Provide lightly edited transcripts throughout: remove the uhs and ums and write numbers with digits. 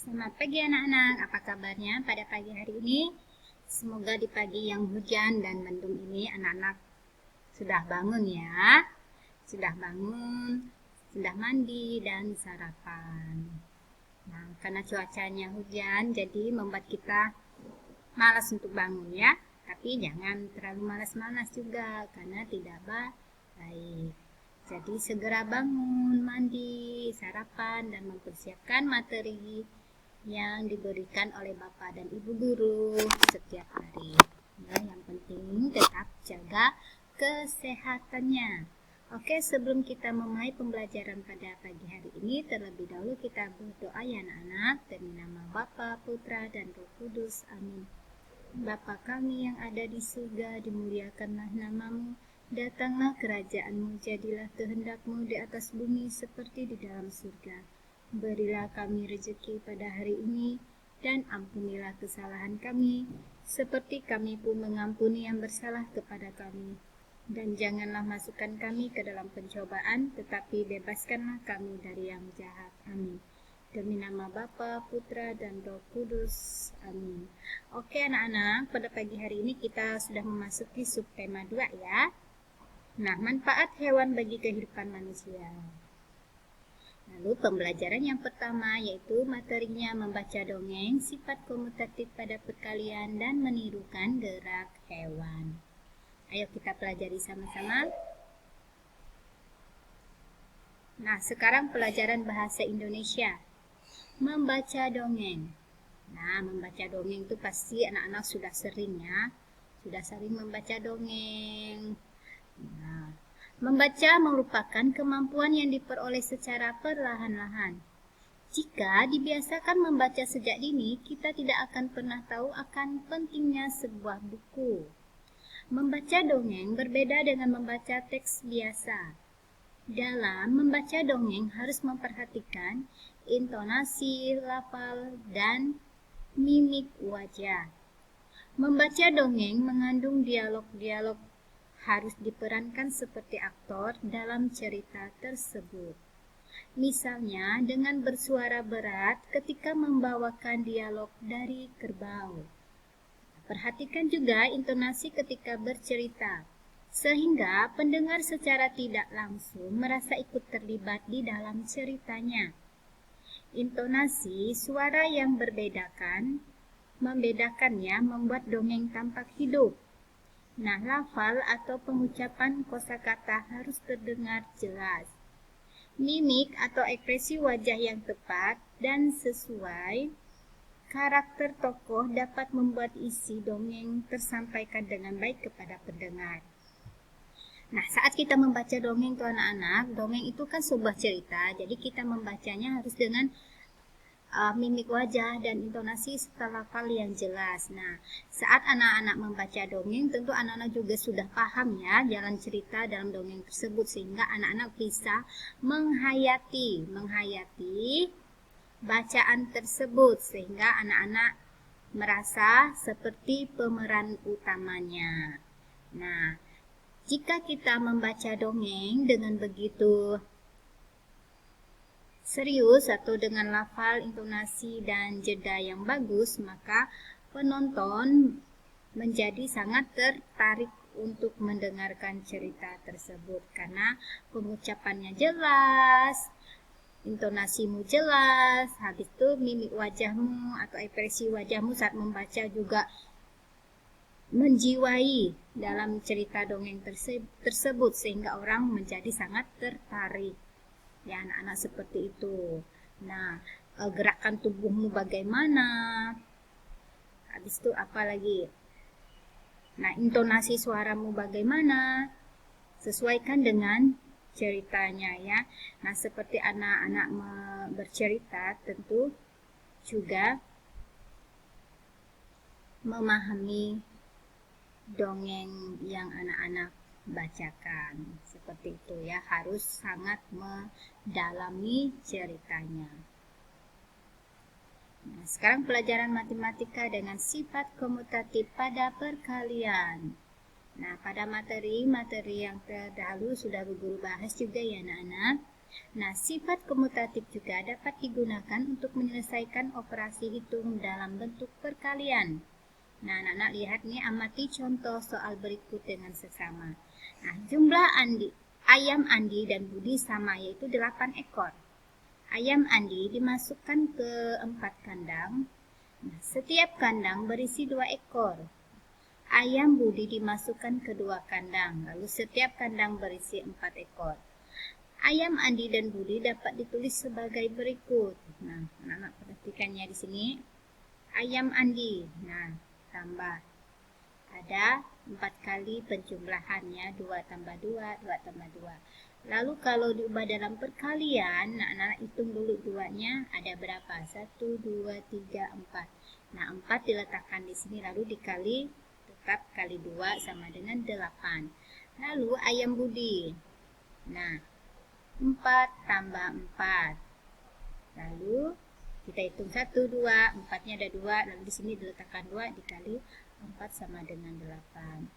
Selamat pagi anak-anak, apa kabarnya pada pagi hari ini? Semoga di pagi yang hujan dan mendung ini anak-anak sudah bangun ya. Sudah bangun, sudah mandi dan sarapan. Nah, karena cuacanya hujan jadi membuat kita malas untuk bangun ya. Tapi jangan terlalu malas-malas juga karena tidak baik. Jadi segera bangun, mandi, sarapan, dan mempersiapkan materi yang diberikan oleh Bapak dan Ibu guru setiap hari. Ya, yang penting tetap jaga kesehatannya. Oke, sebelum kita memulai pembelajaran pada pagi hari ini, terlebih dahulu kita berdoa ya anak-anak, demi nama Bapa, Putra, dan Roh Kudus. Amin. Bapa kami yang ada di surga, dimuliakanlah namamu. Datanglah kerajaanmu, jadilah kehendak-mu di atas bumi seperti di dalam surga. Berilah kami rezeki pada hari ini, dan ampunilah kesalahan kami, seperti kami pun mengampuni yang bersalah kepada kami. Dan janganlah masukkan kami ke dalam pencobaan, tetapi bebaskanlah kami dari yang jahat. Amin. Demi nama Bapa, Putra, dan Roh Kudus. Amin. Oke anak-anak, pada pagi hari ini kita sudah memasuki subtema 2 ya. Nah, manfaat hewan bagi kehidupan manusia. Lalu pembelajaran yang pertama yaitu materinya membaca dongeng, sifat komutatif pada perkalian, dan menirukan gerak hewan. Ayo kita pelajari sama-sama. Nah, sekarang pelajaran bahasa Indonesia. Membaca dongeng. Nah, membaca dongeng itu pasti anak-anak sudah sering ya. Sudah sering membaca dongeng. Nah, membaca merupakan kemampuan yang diperoleh secara perlahan-lahan. Jika dibiasakan membaca sejak dini, kita tidak akan pernah tahu akan pentingnya sebuah buku. Membaca dongeng berbeda dengan membaca teks biasa. Dalam membaca dongeng harus memperhatikan intonasi, lafal, dan mimik wajah. Membaca dongeng mengandung dialog-dialog, harus diperankan seperti aktor dalam cerita tersebut. Misalnya dengan bersuara berat ketika membawakan dialog dari kerbau. Perhatikan juga intonasi ketika bercerita, sehingga pendengar secara tidak langsung merasa ikut terlibat di dalam ceritanya. Intonasi suara yang membedakannya membuat dongeng tampak hidup. Nah, lafal atau pengucapan kosakata harus terdengar jelas. Mimik atau ekspresi wajah yang tepat dan sesuai karakter tokoh dapat membuat isi dongeng tersampaikan dengan baik kepada pendengar. Nah, saat kita membaca dongeng tuh anak-anak, dongeng itu kan sebuah cerita, jadi kita membacanya harus dengan mimik wajah dan intonasi serta lafal yang jelas. Nah, saat anak-anak membaca dongeng, tentu anak-anak juga sudah paham ya jalan cerita dalam dongeng tersebut, sehingga anak-anak bisa menghayati bacaan tersebut sehingga anak-anak merasa seperti pemeran utamanya. Nah, jika kita membaca dongeng dengan begitu serius atau dengan lafal, intonasi, dan jeda yang bagus, maka penonton menjadi sangat tertarik untuk mendengarkan cerita tersebut karena pengucapannya jelas, intonasimu jelas, habis itu mimik wajahmu atau ekspresi wajahmu saat membaca juga menjiwai dalam cerita dongeng tersebut sehingga orang menjadi sangat tertarik. Ya, anak-anak seperti itu. Nah, gerakan tubuhmu bagaimana? Habis itu apa lagi? Nah, intonasi suaramu bagaimana? Sesuaikan dengan ceritanya ya. Nah, seperti anak-anak bercerita tentu juga memahami dongeng yang anak-anak bacakan. Seperti itu ya, harus sangat mendalami ceritanya. Nah, sekarang pelajaran matematika dengan sifat komutatif pada perkalian. Nah, pada materi yang terdahulu sudah Bu Guru bahas juga ya anak-anak. Nah, sifat komutatif juga dapat digunakan untuk menyelesaikan operasi hitung dalam bentuk perkalian. Nah, anak-anak lihat nih, amati contoh soal berikut dengan seksama. Nah, jumlah ayam Andi dan Budi sama, yaitu 8 ekor. Ayam Andi dimasukkan ke 4 kandang. Nah, setiap kandang berisi 2 ekor. Ayam Budi dimasukkan ke 2 kandang, lalu setiap kandang berisi 4 ekor. Ayam Andi dan Budi dapat ditulis sebagai berikut. Nah, anak-anak perhatikannya di sini. Ayam Andi. Nah, tambah. Ada 4 kali penjumlahannya, 2 tambah 2, 2 tambah 2. Lalu kalau diubah dalam perkalian, anak-anak hitung dulu 2-nya ada berapa? 1, 2, 3, 4. Nah, 4 diletakkan di sini lalu dikali, tetap kali 2 sama dengan 8. Lalu ayam Budi. Nah, 4 tambah 4. Lalu kita hitung 1, 2, 4-nya ada 2, lalu di sini diletakkan 2 dikali 4 sama dengan 8.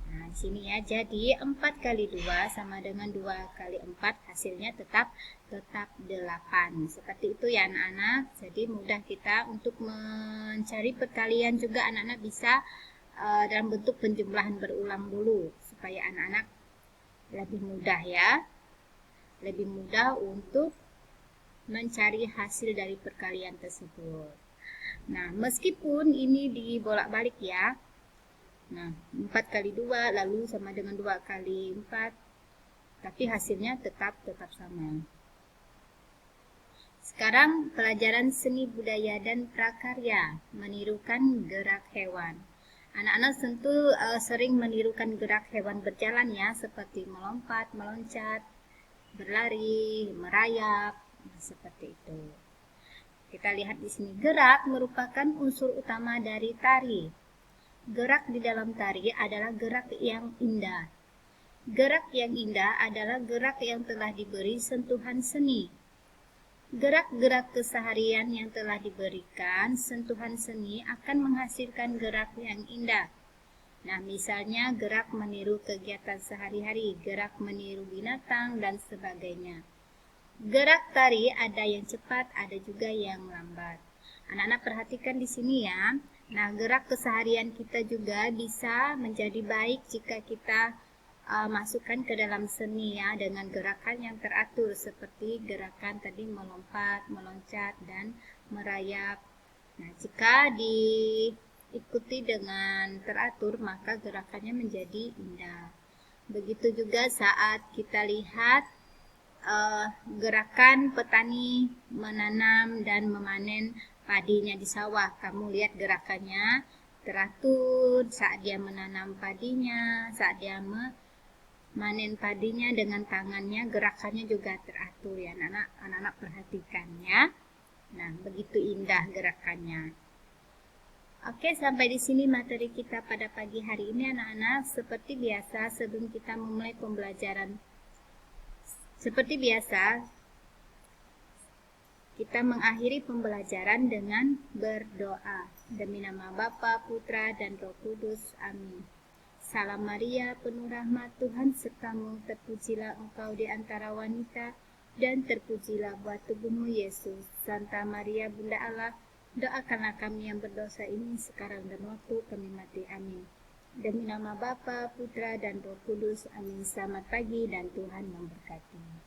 Nah, di sini ya, jadi 4 kali 2 sama dengan 2 kali 4, hasilnya tetap 8. Seperti itu ya anak-anak. Jadi mudah kita untuk mencari perkalian juga anak-anak bisa dalam bentuk penjumlahan berulang dulu, supaya anak-anak lebih mudah ya. Lebih mudah untuk mencari hasil dari perkalian tersebut. Nah, meskipun ini dibolak-balik ya. Nah, 4 kali 2 lalu sama dengan 2 kali 4. Tapi hasilnya tetap sama. Sekarang pelajaran seni budaya dan prakarya, menirukan gerak hewan. Anak-anak tentu sering menirukan gerak hewan berjalan ya, seperti melompat, meloncat, berlari, merayap, seperti itu. Kita lihat di sini, gerak merupakan unsur utama dari tari. Gerak di dalam tari adalah gerak yang indah. Gerak yang indah adalah gerak yang telah diberi sentuhan seni. Gerak-gerak keseharian yang telah diberikan sentuhan seni akan menghasilkan gerak yang indah. Nah, misalnya gerak meniru kegiatan sehari-hari, gerak meniru binatang, dan sebagainya. Gerak tari ada yang cepat, ada juga yang lambat. Anak-anak perhatikan di sini ya. Nah, gerak keseharian kita juga bisa menjadi baik jika kita masukkan ke dalam seni ya, dengan gerakan yang teratur seperti gerakan tadi melompat, meloncat, dan merayap. Nah, jika diikuti dengan teratur maka gerakannya menjadi indah. Begitu juga saat kita lihat gerakan petani menanam dan memanen padinya di sawah. Kamu lihat gerakannya teratur saat dia menanam padinya, saat dia memanen padinya dengan tangannya, gerakannya juga teratur ya anak-anak perhatikan ya. Nah, begitu indah gerakannya. Oke, sampai di sini materi kita pada pagi hari ini anak-anak. Seperti biasa, sebelum kita memulai pembelajaran kita mengakhiri pembelajaran dengan berdoa. Demi nama Bapa, Putra, dan Roh Kudus. Amin. Salam Maria, penuh rahmat, Tuhan sertamu, terpujilah engkau di antara wanita, dan terpujilah buah tubuhmu, Yesus. Santa Maria, Bunda Allah, doakanlah kami yang berdosa ini sekarang dan waktu kami mati. Amin. Demi nama Bapa, Putra, dan Roh Kudus. Amin. Selamat pagi dan Tuhan memberkati.